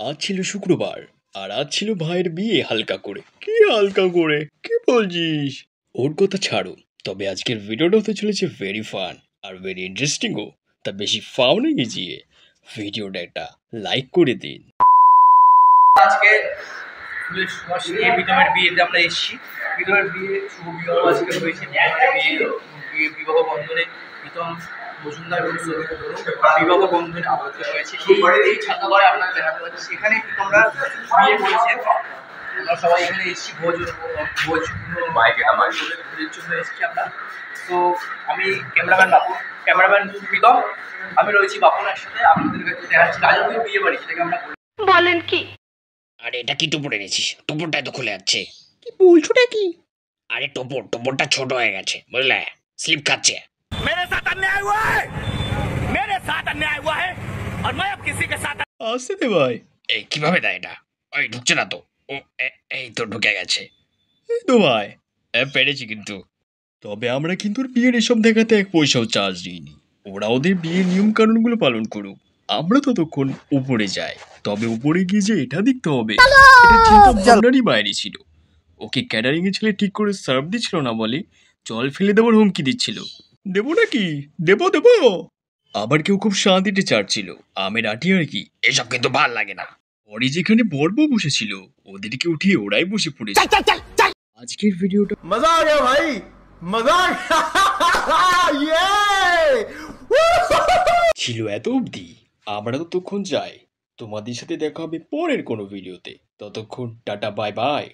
আজ ছিল শুক্রবার আর আজ ছিল ভাইয়ের বিয়ে হালকা করে। কি হালকা করে কি বলছিস? ওর কথা ছাড়ো, তবে আজকের ভিডিওটা হতে চলেছে ভেরি ফান আর ভেরি ইন্টারেস্টিংও। তা বেশি ফাও না গিয়ে ভিডিওটা একটা লাইক করে দিন। আজকে প্রীতমের বিয়েতে আমরা এসেছি। প্রীতমের বিয়ে শুভ বিবাহ আজকে হয়েছে। বিবাহ বন্ধনে প্রীতম মজুমদার বিবাহ বন্ধনে আবদ্ধ হয়েছে। এই ছাত্রালয়ে আপনারা দেখাতে পাচ্ছি, সেখানে প্রীতমরা বিয়ে করেছে। আমরা সবাই এখানে এসেছি ভোজের জন্য এসেছি আমরা। তো আমি ক্যামেরাম্যান প্রীতম, আমি রয়েছি বাপনের সাথে। আপনাদের কাছে দেখাচ্ছি রাজকীয় বিয়ে বাড়ি, সেটাকে আমরা বলেন কি? আরে এটা কি টোপর এনেছিস? টোপরটা তো খুলে যাচ্ছে। কি বলছোটা কি? আরে টোপরটা ছোট হয়ে গেছে, বুঝলে? স্লিপ খাচ্ছে। मेरे साथ अन्याय हुआ है, मेरे साथ अन्याय हुआ है और मैं अब किसी के साथ। আসতে দে ভাই। এই কিভাবে দেয় এটা? ওই ঢুকছে না তো। ও এই তো ঢুকে গেছে। এই তো ভাই, পেরেছি কিন্তু। তবে আমরা কিন্তু ওর বিয়ের এসব দেখাতে এক পয়সাও চার্জ দিইনি। ওরা ওদের বিয়ের নিয়ম কানুনগুলো পালন করুক, আমরা ততক্ষণ উপরে যাই। তবে উপরে গিয়ে যে এটা দেখতে হবে, এটা চিন্তা ভাবনারই বাইরে ছিল। ওকে ক্যাটারিং এর ছেলে ঠিক করে সার্ভ দিচ্ছিল না বলে জল ফেলে দেওয়ার হুমকি দিচ্ছিল। দেবো নাকি? দেবো। আবার কেউ খুব শান্তিতে চাটছিল আমের আটি আর কি। এসব কিন্তু ভাল লাগে না। পরে যেখানে বর্বু বসেছিল ওদেরকে উঠিয়ে ওরাই বসে পড়েছে। আজকের ভিডিওটা मजा आ गया भाई, मजा आ गया। ছিল এত অবধি। আমরা ততক্ষণ যাই। তোমাদের সাথে দেখা হবে পরের কোনো ভিডিওতে। ততক্ষণ টাটা, বাই বাই।